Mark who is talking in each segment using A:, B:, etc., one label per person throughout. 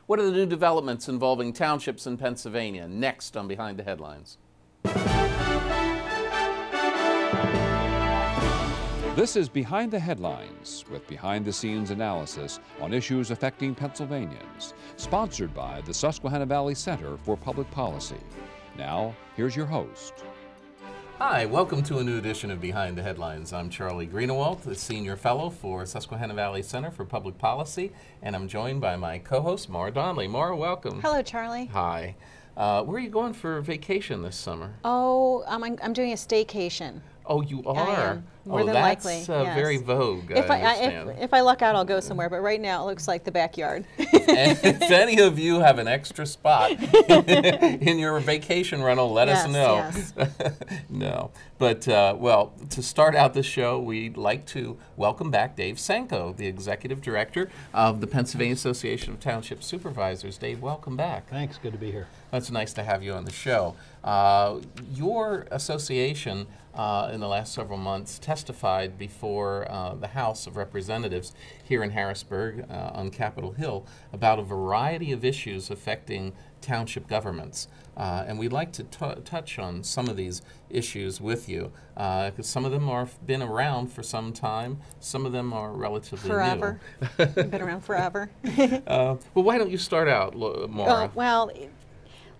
A: What are the new developments involving townships in Pennsylvania? Next on Behind the Headlines.
B: This is Behind the Headlines, with behind-the-scenes analysis on issues affecting Pennsylvanians, sponsored by the Susquehanna Valley Center for Public Policy. Now, here's your host.
A: Hi, welcome to a new edition of Behind the Headlines. I'm Charlie Greenewalt, the Senior Fellow for Susquehanna Valley Center for Public Policy, and I'm joined by my co-host, Maura Donnelly. Maura, welcome.
C: Hello, Charlie.
A: Hi. Where are you going for vacation this summer?
C: Oh, I'm doing a staycation.
A: Oh, you are?
C: I am. More than
A: that's
C: likely, yes.
A: Very vogue,
C: If I luck out, I'll go somewhere, but right now it looks like the backyard.
A: If any of you have an extra spot in your vacation rental, let us know.
C: Yes.
A: No. But, well, to start out this show, we'd like to welcome back Dave Sanko, the Executive Director of the Pennsylvania Association of Township Supervisors. Dave, welcome back.
D: Thanks. Good to be here.
A: It's nice to have you on the show. Your association in the last several months testified before the House of Representatives here in Harrisburg on Capitol Hill about a variety of issues affecting township governments. And we'd like to touch on some of these issues with you, because some of them have been around for some time, some of them are relatively
C: forever.
A: new.
C: Been around forever.
A: Well, why don't you start out, Maura?
C: Well,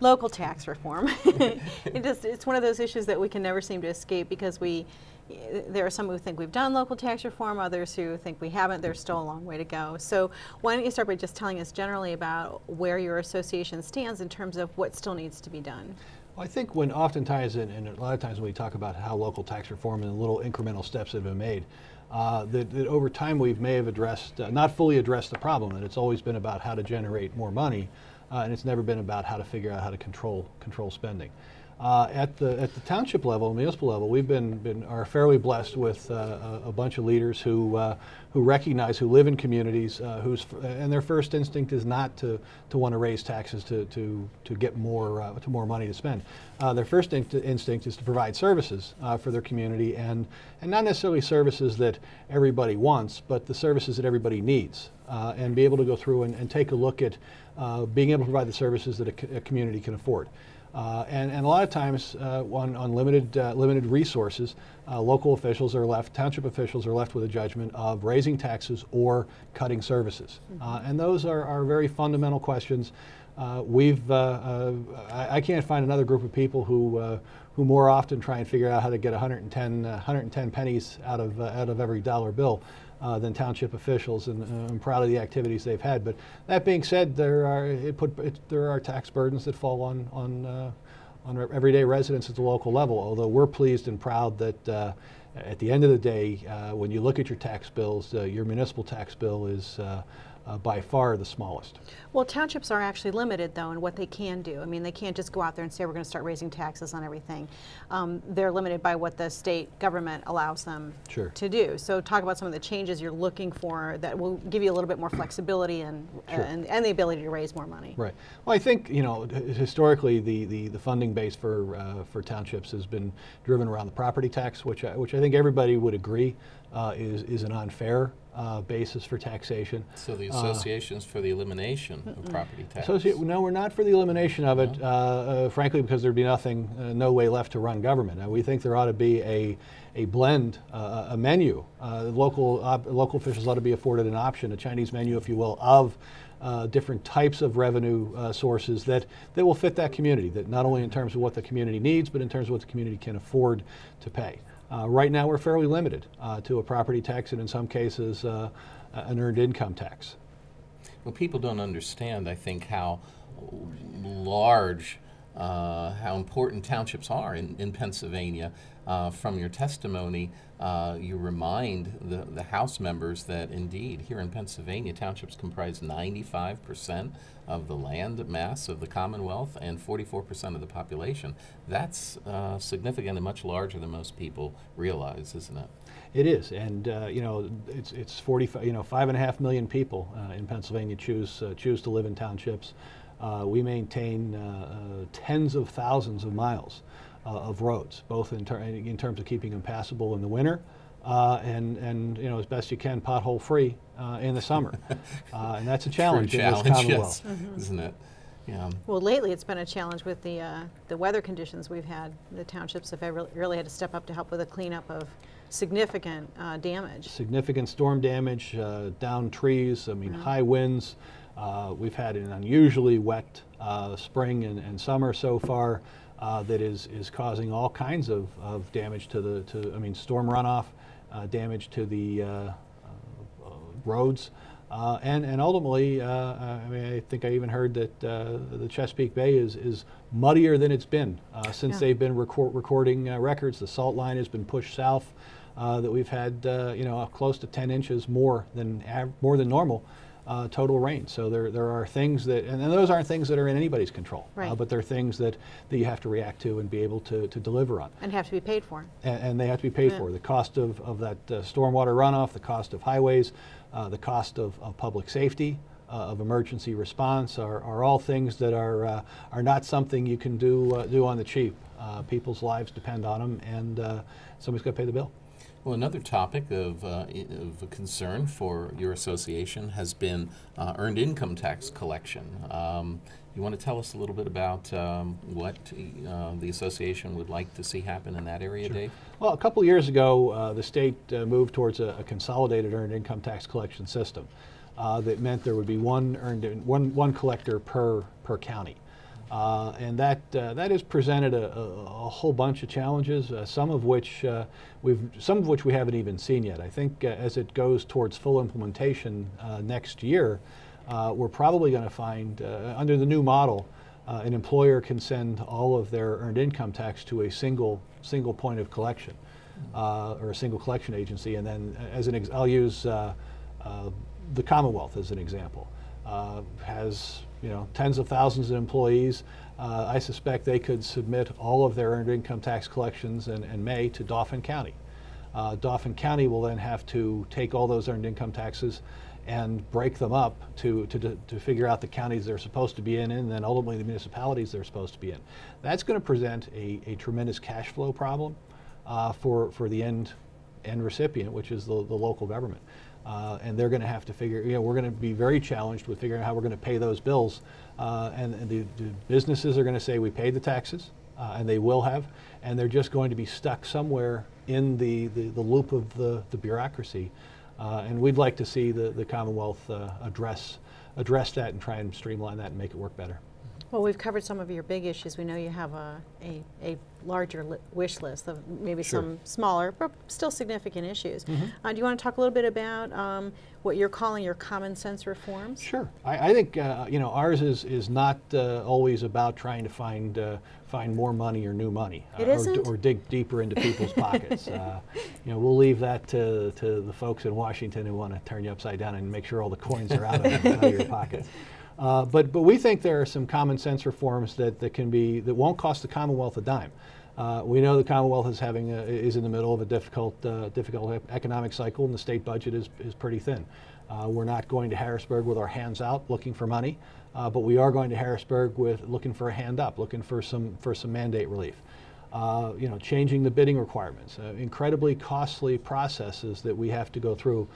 C: local tax reform. It's one of those issues that we can never seem to escape, because there are some who think we've done local tax reform, others who think we haven't. There's still a long way to go. So why don't you start by just telling us generally about where your association stands in terms of what still needs to be done?
D: Well, I think when oftentimes, and a lot of times when we talk about how local tax reform and the little incremental steps that have been made, that over time we may have addressed, not fully addressed the problem, that it's always been about how to generate more money, and it's never been about how to figure out how to control spending. At the township level, municipal level, we've are fairly blessed with a bunch of leaders who recognize, who live in communities, and their first instinct is not to want to raise taxes to get more money to spend. Their first instinct is to provide services for their community, and not necessarily services that everybody wants, but the services that everybody needs, and be able to go through and take a look at being able to provide the services that a community can afford. And a lot of times on limited resources, local officials are left, township officials are left with a judgment of raising taxes or cutting services. And those are very fundamental questions. I can't find another group of people who more often try and figure out how to get 110 pennies out of every dollar bill than township officials, and I'm proud of the activities they've had. But that being said, there are tax burdens that fall on everyday residents at the local level. Although we're pleased and proud that at the end of the day, when you look at your tax bills, your municipal tax bill is by far the smallest.
C: Well, townships are actually limited, though, in what they can do. I mean, they can't just go out there and say we're going to start raising taxes on everything. They're limited by what the state government allows them to do. So talk about some of the changes you're looking for that will give you a little bit more flexibility and the ability to raise more money. Right.
D: Well, I think, historically the funding base for townships has been driven around the property tax, which I think everybody would agree is an unfair basis for taxation.
A: So the association's for the elimination of property tax?
D: No, we're not for the elimination of it, frankly, because there'd be no way left to run government. We think there ought to be a blend, a menu. Local officials ought to be afforded an option, a Chinese menu, if you will, of different types of revenue sources that will fit that community, that not only in terms of what the community needs, but in terms of what the community can afford to pay. Right now we're fairly limited to a property tax, and in some cases an earned income tax.
A: Well, people don't understand, I think, how large, how important townships are in Pennsylvania. From your testimony, you remind the House members that indeed here in Pennsylvania, townships comprise 95% of the land mass of the Commonwealth and 44% of the population. That's significant and much larger than most people realize, isn't it?
D: It is, and it's 5.5 million people in Pennsylvania choose to live in townships. We maintain tens of thousands of miles of roads, both in terms of keeping them passable in the winter, and you know, as best you can, pothole free in the summer. And that's a challenge
A: True
D: in this
A: challenge,
D: Commonwealth.
A: yes, isn't it? Yeah.
C: Well, lately it's been a challenge with the weather conditions we've had. The townships have really had to step up to help with the cleanup of significant damage.
D: Significant storm damage, downed trees, I mean, high winds. We've had an unusually wet spring and summer so far that is causing all kinds of damage to I mean, storm runoff, damage to the roads. And ultimately, I mean, I think I even heard that the Chesapeake Bay is muddier than it's been since they've been recording records. The salt line has been pushed south. That we've had, you know, close to 10 inches more than normal total rain. So there are things that, and those aren't things that are in anybody's control,
C: right.
D: But they're things that you have to react to and be able to deliver on.
C: And have to be paid for.
D: And they have to be paid for. The cost of that stormwater runoff, the cost of highways, the cost of public safety, of emergency response are all things that are not something you can do on the cheap. People's lives depend on them, and somebody's got to pay the bill.
A: Well, another topic of concern for your association has been earned income tax collection. You want to tell us a little bit about what the association would like to see happen in that area, Dave?
D: Well, a couple of years ago, the state moved towards a consolidated earned income tax collection system that meant there would be one collector per county. And that has presented a whole bunch of challenges, some of which we haven't even seen yet. I think as it goes towards full implementation next year, we're probably going to find, under the new model, an employer can send all of their earned income tax to a single point of collection, or a single collection agency. And then, I'll use the Commonwealth as an example. Has, you know, tens of thousands of employees. I suspect they could submit all of their earned income tax collections in May to Dauphin County. Dauphin County will then have to take all those earned income taxes and break them up to figure out the counties they're supposed to be in, and then ultimately the municipalities they're supposed to be in. That's going to present a tremendous cash flow problem for the end recipient, which is the local government. And they're going to have to figure, you know, we're going to be very challenged with figuring out how we're going to pay those bills. And the businesses are going to say we paid the taxes, and they will have, and they're just going to be stuck somewhere in the loop of the bureaucracy. And we'd like to see the Commonwealth address that and try and streamline that and make it work better.
C: Well, we've covered some of your big issues. We know you have a larger wish list of maybe some smaller but still significant issues. Do you want to talk a little bit about what you're calling your common sense reforms?
D: Sure. I think you know, ours is not always about trying to find more money or new money, or dig deeper into people's pockets. You know, we'll leave that to the folks in Washington who want to turn you upside down and make sure all the coins are out of your pockets. But we think there are some common sense reforms that won't cost the Commonwealth a dime. We know the Commonwealth is in the middle of a difficult economic cycle, and the state budget is pretty thin. We're not going to Harrisburg with our hands out looking for money, but we are going to Harrisburg looking for a hand up, looking for some mandate relief. You know, changing the bidding requirements, incredibly costly processes that we have to go through,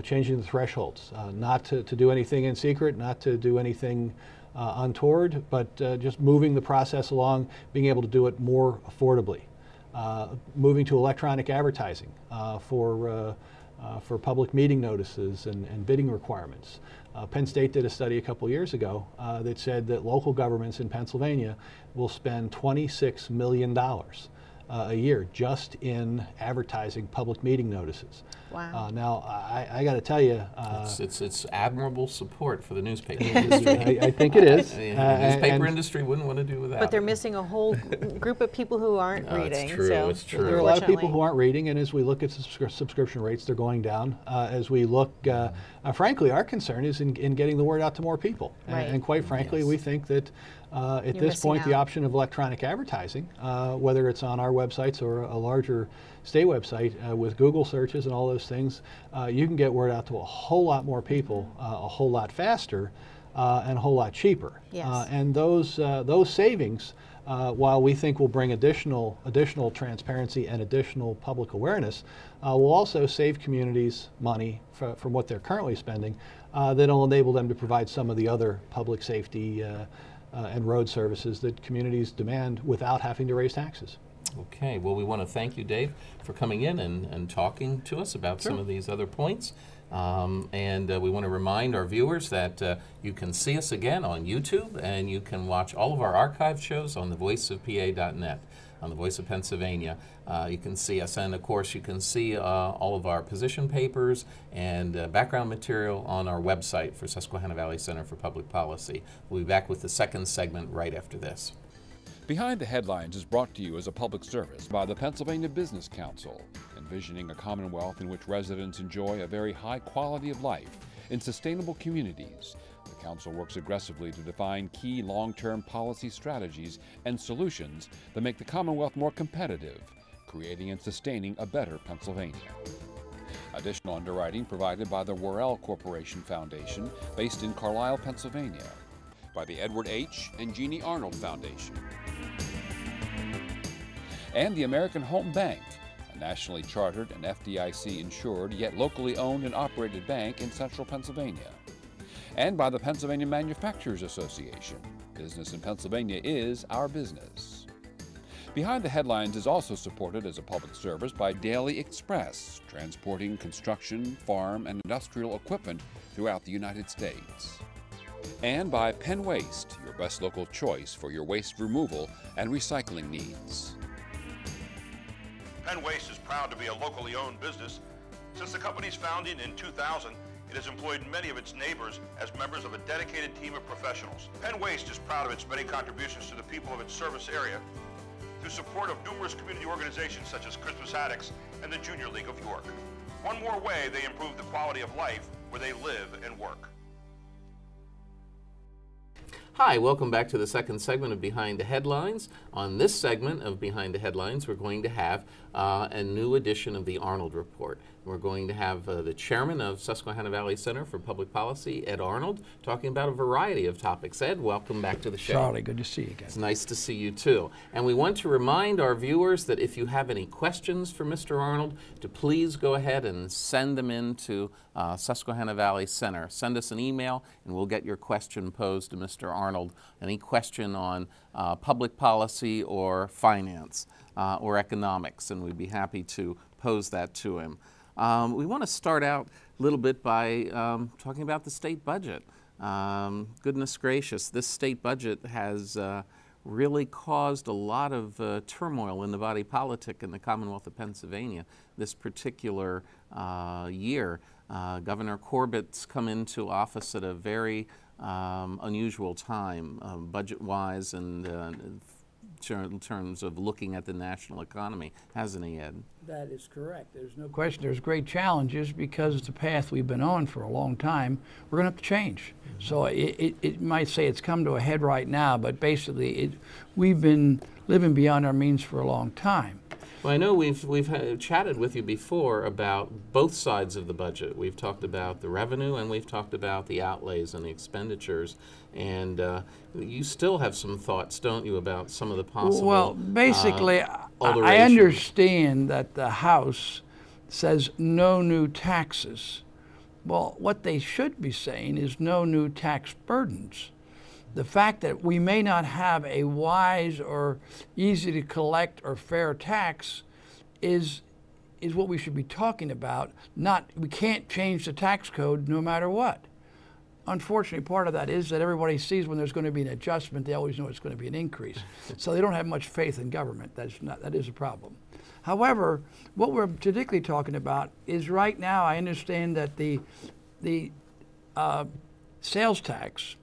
D: changing the thresholds, not to do anything in secret, not to do anything untoward, but just moving the process along, being able to do it more affordably. Moving to electronic advertising for public meeting notices and bidding requirements. Penn State did a study a couple years ago that said that local governments in Pennsylvania will spend $26 million a year just in advertising public meeting notices.
C: Wow.
D: Now, I got to tell you,
A: it's admirable support for the newspaper industry.
D: I think it is.
A: The newspaper industry wouldn't want to do without.
C: But they're missing a whole group of people who aren't reading.
A: It's true.
C: So
A: it's true.
D: There are a lot of people who aren't reading, and as we look at subscription rates, they're going down. As we look, frankly, our concern is in getting the word out to more people.
C: Right.
D: And quite frankly, we think that at this point, the option of electronic advertising, whether it's on our websites or a larger state website with Google searches and all those things, you can get word out to a whole lot more people, a whole lot faster, and a whole lot cheaper.
C: Yes.
D: And those savings while we think will bring additional transparency and additional public awareness, will also save communities money from what they're currently spending. That'll enable them to provide some of the other public safety and road services that communities demand without having to raise taxes.
A: Okay, well, we want to thank you, Dave, for coming in and talking to us about some of these other points. And we want to remind our viewers that you can see us again on YouTube, and you can watch all of our archive shows on thevoiceofpa.net, on the Voice of Pennsylvania. You can see us, and of course you can see all of our position papers and background material on our website for Susquehanna Valley Center for Public Policy. We'll be back with the second segment right after this.
B: Behind the Headlines is brought to you as a public service by the Pennsylvania Business Council, envisioning a commonwealth in which residents enjoy a very high quality of life in sustainable communities. The Council works aggressively to define key long-term policy strategies and solutions that make the Commonwealth more competitive, creating and sustaining a better Pennsylvania. Additional underwriting provided by the Worrell Corporation Foundation, based in Carlisle, Pennsylvania, by the Edward H. and Jeannie Arnold Foundation, and the American Home Bank, a nationally chartered and FDIC insured yet locally owned and operated bank in central Pennsylvania, and by the Pennsylvania Manufacturers Association. Business in Pennsylvania is our business. Behind the Headlines is also supported as a public service by Daily Express, transporting construction, farm, and industrial equipment throughout the United States, and by Penn Waste, your best local choice for your waste removal and recycling needs.
E: Penn Waste is proud to be a locally owned business. Since the company's founding in 2000, it has employed many of its neighbors as members of a dedicated team of professionals. Penn Waste is proud of its many contributions to the people of its service area through support of numerous community organizations such as Christmas Addicts and the Junior League of York. One more way they improve the quality of life where they live and work.
A: Hi, welcome back to the second segment of Behind the Headlines. On this segment of Behind the Headlines, we're going to have a new edition of the Arnold Report. We're going to have the chairman of Susquehanna Valley Center for Public Policy, Ed Arnold, talking about a variety of topics. Ed, welcome back to the show.
F: Charlie, good to see you again.
A: It's nice to see you too. And we want to remind our viewers that if you have any questions for Mr. Arnold, to please go ahead and send them in to Susquehanna Valley Center. Send us an email and we'll get your question posed to Mr. Arnold. Any question on public policy or finance or economics, and we'd be happy to pose that to him. We want to start out a little bit by talking about the state budget. Goodness gracious, this state budget has really caused a lot of turmoil in the body politic in the Commonwealth of Pennsylvania this particular year. Governor Corbett's come into office at a very unusual time, budget-wise and in terms of looking at the national economy, hasn't he, Ed?
F: That is correct. There's no question there's great challenges because it's the path we've been on for a long time. We're going to have to change. So it might say it's come to a head right now, but basically we've been living beyond our means for a long time.
A: Well, I know we've chatted with you before about both sides of the budget. We've talked about the revenue and we've talked about the outlays and the expenditures. And you still have some thoughts, don't you, about some of the possible
F: Well, basically, I
A: alterations.
F: understand that the House says no new taxes. Well, what they should be saying is no new tax burdens. The fact that we may not have a wise or easy to collect or fair tax is what we should be talking about. We can't change the tax code no matter what. Unfortunately, part of that is that everybody sees when there's going to be an adjustment, they always know it's going to be an increase. So they don't have much faith in government. That is a problem. However, what we're particularly talking about is right now I understand that the sales tax,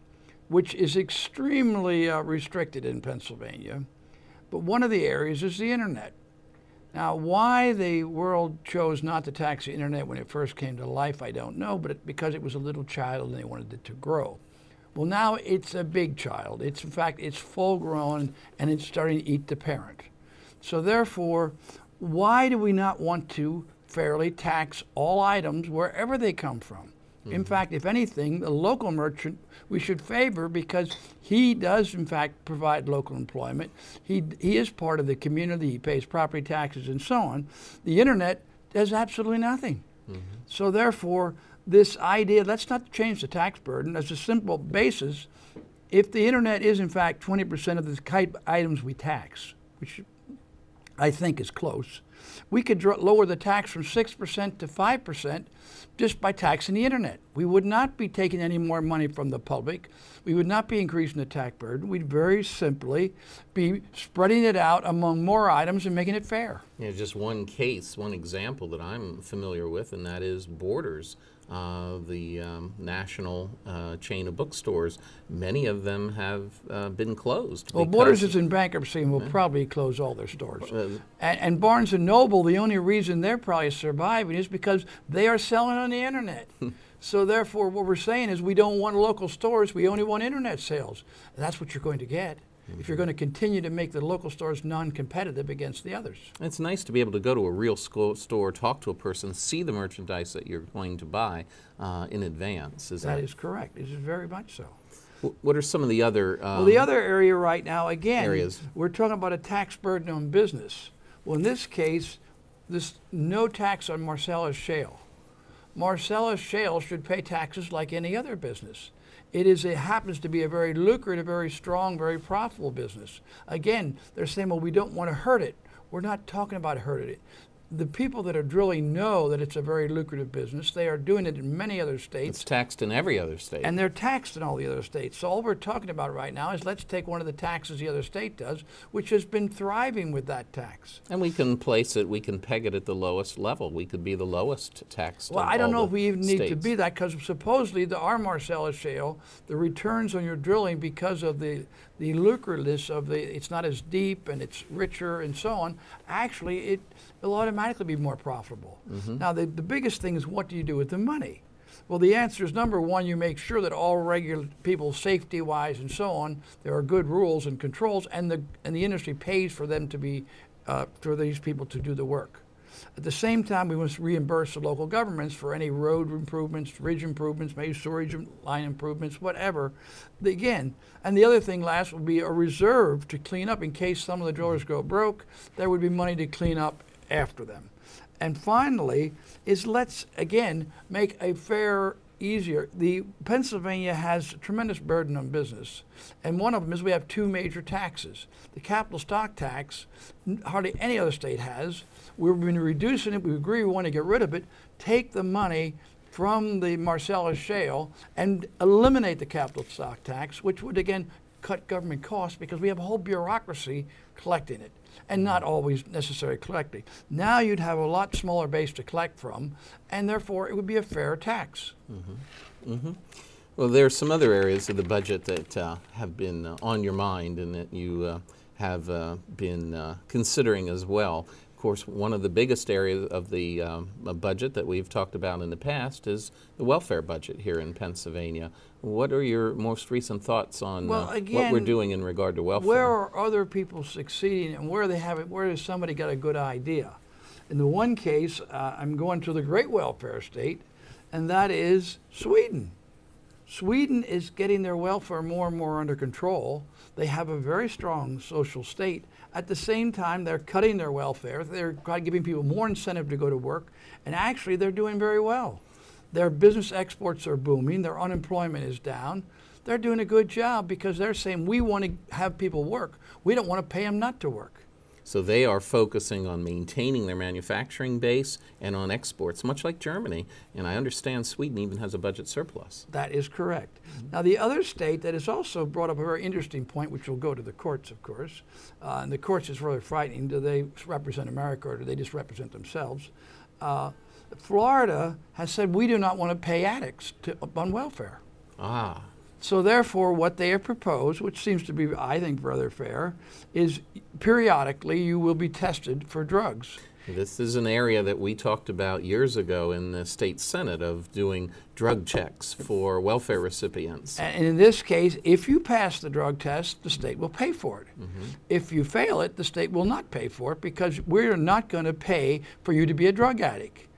F: which is extremely restricted in Pennsylvania, but one of the areas is the internet. Now, why the world chose not to tax the internet when it first came to life, I don't know, but because it was a little child and they wanted it to grow. Well, now it's a big child. In fact, it's full grown and it's starting to eat the parent. So therefore, why do we not want to fairly tax all items wherever they come from? In fact, if anything, the local merchant we should favor because He does, in fact, provide local employment. He is part of the community. He pays property taxes and so on. The internet does absolutely nothing. So therefore, this idea, let's not change the tax burden. As a simple basis, if the internet is, in fact, 20% of the type items we tax, which I think is close, we could lower the tax from 6% to 5% just by taxing the internet. We would not be taking any more money from the public. We would not be increasing the tax burden. We'd very simply be spreading it out among more items and making it fair.
A: Yeah, just one case, one example that I'm familiar with, and that is Borders, the national chain of bookstores. Many of them have been closed.
F: Well, Borders is in bankruptcy and will probably close all their stores. And Barnes & Noble, the only reason they're probably surviving is because they are selling on the internet. So therefore, what we're saying is we don't want local stores, we only want internet sales. And that's what you're going to get if you're going to continue to make the local stores non-competitive against the others.
A: It's nice to be able to go to a real store, talk to a person, see the merchandise that you're going to buy in advance.
F: That is correct. It is very much so.
A: What are some of the other
F: well, the other area right now, again,
A: areas?
F: We're talking about a tax burden on business. Well, in this case, there's no tax on Marcellus Shale. Marcellus Shale should pay taxes like any other business. It happens to be a very lucrative, very strong, very profitable business. Again, they're saying, well, we don't want to hurt it. We're not talking about hurting it. The people that are drilling know that it's a very lucrative business. They are doing it in many other states.
A: It's taxed in every other state.
F: And they're taxed in all the other states. So all we're talking about right now is let's take one of the taxes the other state does, which has been thriving with that tax.
A: And we can place it, we can peg it at the lowest level. We could be the lowest taxed.
F: Well, I don't know if we even need to be that, because supposedly our Marcellus Shale, the returns on your drilling, because of the lucrativeness of it's not as deep and it's richer and so on, actually it'll automatically be more profitable. Now the biggest thing is, what do you do with the money? Well, the answer is, number one, you make sure that all regular people, safety-wise and so on, there are good rules and controls, and the industry pays for them to be, for these people to do the work. At the same time, we must reimburse the local governments for any road improvements, bridge improvements, maybe storage line improvements, whatever. Again, and the other thing last would be a reserve to clean up in case some of the drillers go broke. There would be money to clean up after them. And finally is, let's again make a fair, easier. The Pennsylvania has a tremendous burden on business, and one of them is we have two major taxes. The capital stock tax, hardly any other state has. We've been reducing it. We agree we want to get rid of it. Take the money from the Marcellus Shale and eliminate the capital stock tax, which would again cut government costs, because we have a whole bureaucracy collecting it, and not always necessarily collecting. Now you'd have a lot smaller base to collect from, and therefore it would be a fair tax.
A: Well, there are some other areas of the budget that have been on your mind and that you have been considering as well. Of course, one of the biggest areas of the budget that we've talked about in the past is the welfare budget here in Pennsylvania. What are your most recent thoughts on what we're doing in regard to welfare?
F: Where are other people succeeding, and where has somebody got a good idea? In the one case, I'm going to the great welfare state, and that is Sweden. Sweden is getting their welfare more and more under control. They have a very strong social state. At the same time, they're cutting their welfare. They're giving people more incentive to go to work, and actually they're doing very well. Their business exports are booming. Their unemployment is down. They're doing a good job because they're saying, we want to have people work. We don't want to pay them not to work.
A: So they are focusing on maintaining their manufacturing base and on exports, much like Germany. And I understand Sweden even has a budget surplus.
F: That is correct. Now, the other state that has also brought up a very interesting point, which will go to the courts, of course, and the courts is really frightening. Do they represent America, or do they just represent themselves? Florida has said, we do not want to pay addicts on welfare. So therefore, what they have proposed, which seems to be, I think, rather fair, is periodically you will be tested for drugs.
A: This is an area that we talked about years ago in the state Senate, of doing drug checks for welfare recipients.
F: And in this case, if you pass the drug test, the state will pay for it. If you fail it, the state will not pay for it, because we're not going to pay for you to be a drug addict.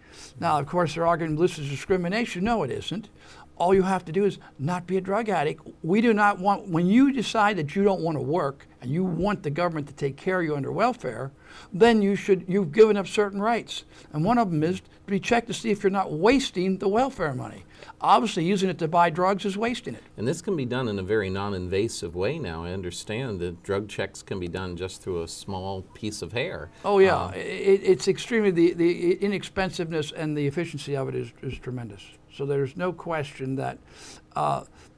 F: Now, of course, they're arguing this is discrimination. No, it isn't. all you have to do is not be a drug addict. We do not want, when you decide that you don't want to work and you want the government to take care of you under welfare, then you've given up certain rights. And one of them is to be checked to see if you're not wasting the welfare money. Obviously, using it to buy drugs is wasting it.
A: And this can be done in a very non-invasive way now. I understand that drug checks can be done just through a small piece of hair.
F: Oh yeah, it's extremely, the inexpensiveness and the efficiency of it is tremendous. So there's no question that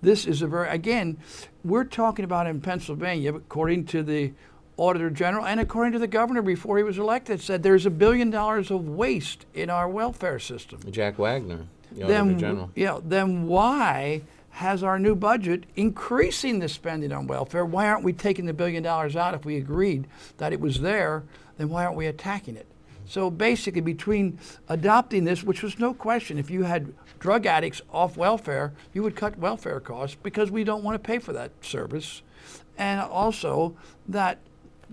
F: this is a very, again, we're talking about in Pennsylvania, according to the Auditor General and according to the governor before he was elected, said there's $1 billion of waste in our welfare system.
A: Jack Wagner, the Auditor General.
F: Yeah, then why has our new budget increasing the spending on welfare? Why aren't we taking the $1 billion out if we agreed that it was there? Then why aren't we attacking it? So basically, between adopting this, which was no question, if you had drug addicts off welfare, you would cut welfare costs because we don't want to pay for that service. And also that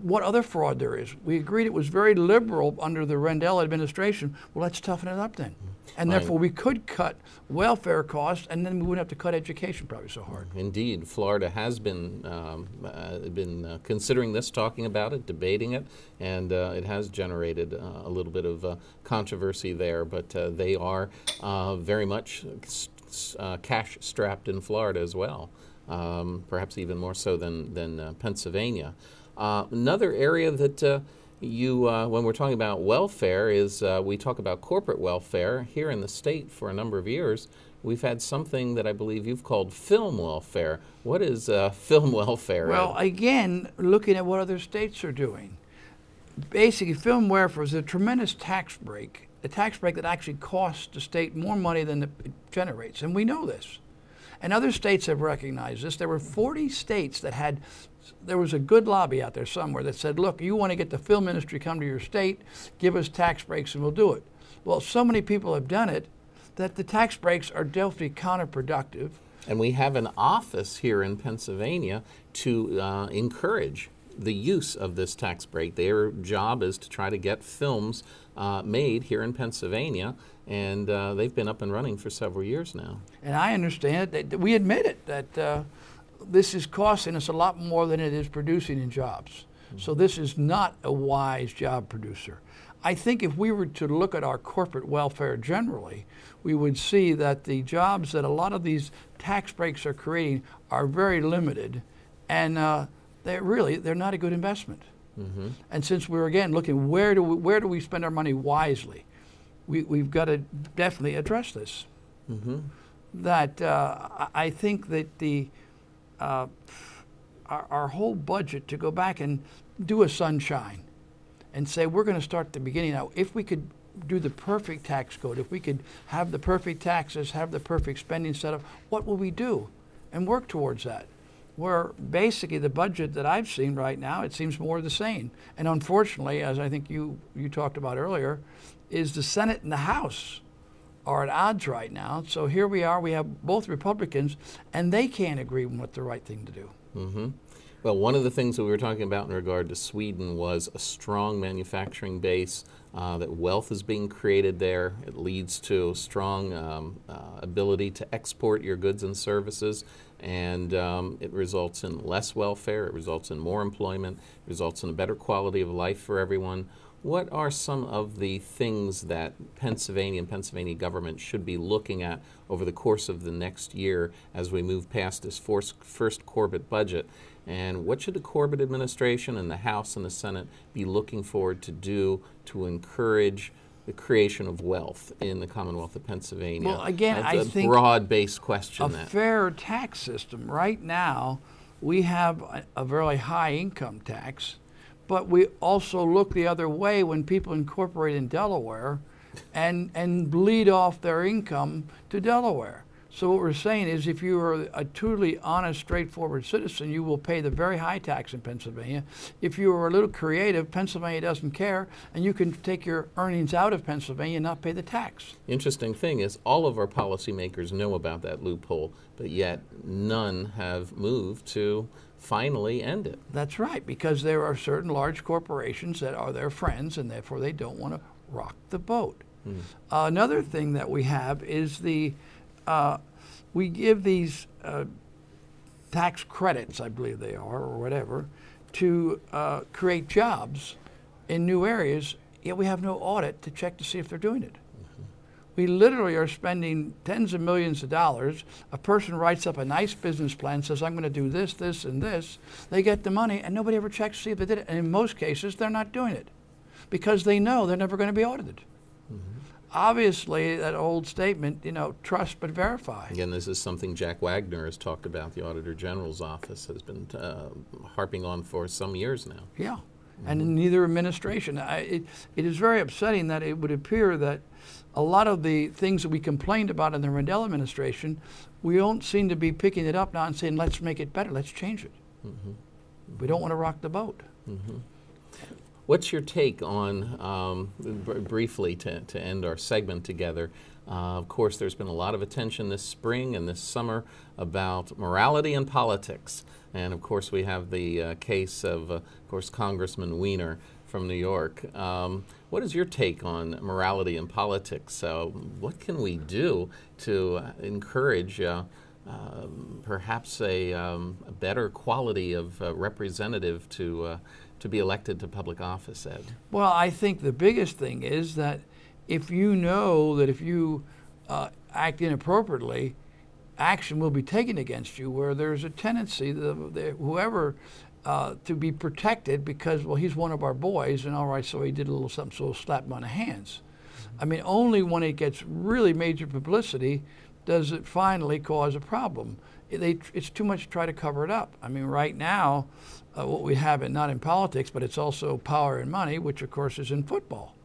F: what other fraud there is. We agreed it was very liberal under the Rendell administration. Well, let's toughen it up then. And therefore, we could cut welfare costs, and then we wouldn't have to cut education probably so hard.
A: Indeed, Florida has been considering this, talking about it, debating it, and it has generated a little bit of controversy there. But they are very much cash-strapped in Florida as well, perhaps even more so than Pennsylvania. Another area that when we're talking about welfare is we talk about corporate welfare. Here in the state for a number of years, we've had something that I believe you've called film welfare. What is film welfare?
F: Well, again, looking at what other states are doing. Basically, film welfare is a tremendous tax break, a tax break that actually costs the state more money than it generates, and we know this. And other states have recognized this. There were 40 states that had, there was a good lobby out there somewhere that said, look, you want to get the film industry come to your state, give us tax breaks and we'll do it. Well, so many people have done it that the tax breaks are definitely counterproductive.
A: And we have an office here in Pennsylvania to encourage the use of this tax break. Their job is to try to get films made here in Pennsylvania, and they've been up and running for several years now.
F: And I understand that we admit it, that this is costing us a lot more than it is producing in jobs. So this is not a wise job producer. I think if we were to look at our corporate welfare generally, we would see that the jobs that a lot of these tax breaks are creating are very limited, and they're not a good investment. Mm-hmm. And since we're again looking where do we spend our money wisely, we've got to definitely address this. Mm-hmm. That I think that the our whole budget, to go back and do a sunshine and say we're going to start at the beginning. Now, if we could do the perfect tax code, if we could have the perfect taxes, have the perfect spending set up, what will we do? And work towards that. Where basically the budget that I've seen right now, it seems more the same. And unfortunately, as I think you talked about earlier, is the Senate and the House are at odds right now. So here we are, we have both Republicans, and they can't agree on what the right thing to do. Mm-hmm.
A: Well, one of the things that we were talking about in regard to Sweden was a strong manufacturing base, that wealth is being created there. It leads to strong ability to export your goods and services, and it results in less welfare, it results in more employment, it results in a better quality of life for everyone. What are some of the things that Pennsylvania and Pennsylvania government should be looking at over the course of the next year as we move past this first Corbett budget? And what should the Corbett administration and the House and the Senate be looking forward to do to encourage the creation of wealth in the Commonwealth of Pennsylvania?
F: Well, again,
A: I think broad-based question.
F: A fair tax system. Right now, we have a very high income tax, but we also look the other way when people incorporate in Delaware and bleed off their income to Delaware. So what we're saying is if you are a truly honest, straightforward citizen, you will pay the very high tax in Pennsylvania. If you are a little creative, Pennsylvania doesn't care, and you can take your earnings out of Pennsylvania and not pay the tax.
A: Interesting thing is all of our policymakers know about that loophole, but yet none have moved to finally end it.
F: That's right, because there are certain large corporations that are their friends, and therefore they don't want to rock the boat. Another thing that we have is the we give these tax credits, I believe they are, or whatever, to create jobs in new areas, yet we have no audit to check to see if they're doing it. We literally are spending tens of millions of dollars. A person writes up a nice business plan, says, I'm going to do this, this, and this. They get the money, and nobody ever checks to see if they did it. And in most cases, they're not doing it because they know they're never going to be audited. Obviously, that old statement, trust but verify.
A: Again, this is something Jack Wagner has talked about. The Auditor General's office has been harping on for some years now.
F: Yeah, and in neither administration. It is very upsetting that it would appear that a lot of the things that we complained about in the Rendell administration, we don't seem to be picking it up now and saying, let's make it better, let's change it. We don't want to rock the boat.
A: What's your take on, briefly to end our segment together, of course there's been a lot of attention this spring and this summer about morality and politics. And of course we have the case of course, Congressman Weiner from New York. What is your take on morality and politics? What can we do to encourage perhaps a better quality of representative to be elected to public office, Ed?
F: Well, I think the biggest thing is that if you know that if you act inappropriately, action will be taken against you, where there's a tendency, whoever, to be protected because, well, he's one of our boys, and all right, so he did a little something, so we'll slap him on the hands. I mean, only when it gets really major publicity does it finally cause a problem. It's too much to try to cover it up. I mean, right now, what we have, not in politics, but it's also power and money, which of course is in football.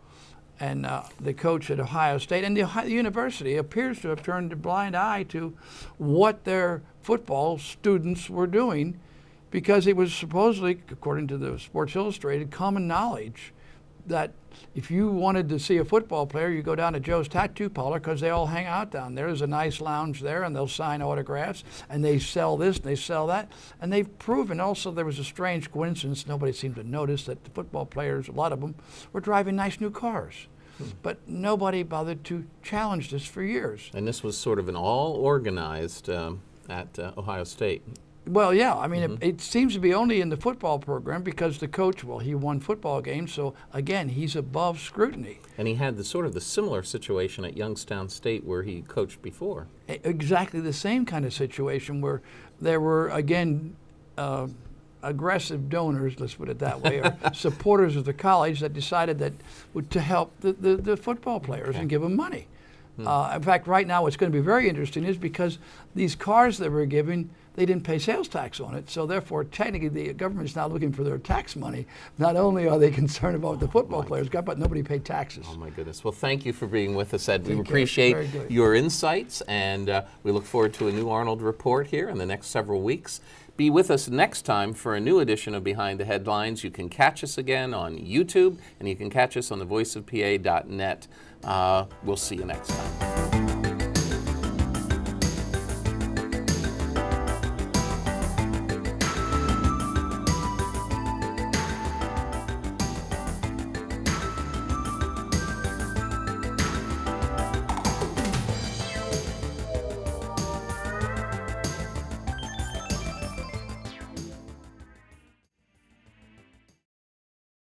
F: And the coach at Ohio State and the university appears to have turned a blind eye to what their football students were doing, because it was supposedly, according to the Sports Illustrated, common knowledge that if you wanted to see a football player, you go down to Joe's tattoo parlor, because they all hang out down there. There's a nice lounge there, and they'll sign autographs, and they sell this and they sell that. And they've proven also, there was a strange coincidence, nobody seemed to notice, that the football players, a lot of them, were driving nice new cars. But nobody bothered to challenge this for years.
A: And this was sort of an all-organized at Ohio State.
F: Well, yeah, I mean, it seems to be only in the football program because the coach, well, he won football games, so again, he's above scrutiny. And
A: he had the similar situation at Youngstown State where he coached before.
F: Exactly the same kind of situation where there were, again, aggressive donors, let's put it that way, or supporters of the college that decided that to help the football players and give them money. In fact, right now what's going to be very interesting is because these cars that we're giving, they didn't pay sales tax on it, so therefore technically the government's now looking for their tax money. Not only are they concerned about what the football players got, but nobody paid taxes.
A: Oh my goodness. Well, thank you for being with us, Ed. We appreciate your insights, and we look forward to a new Arnold report here in the next several weeks. Be with us next time for a new edition of Behind the Headlines. You can catch us again on YouTube, and you can catch us on thevoiceofpa.net. We'll see you next time.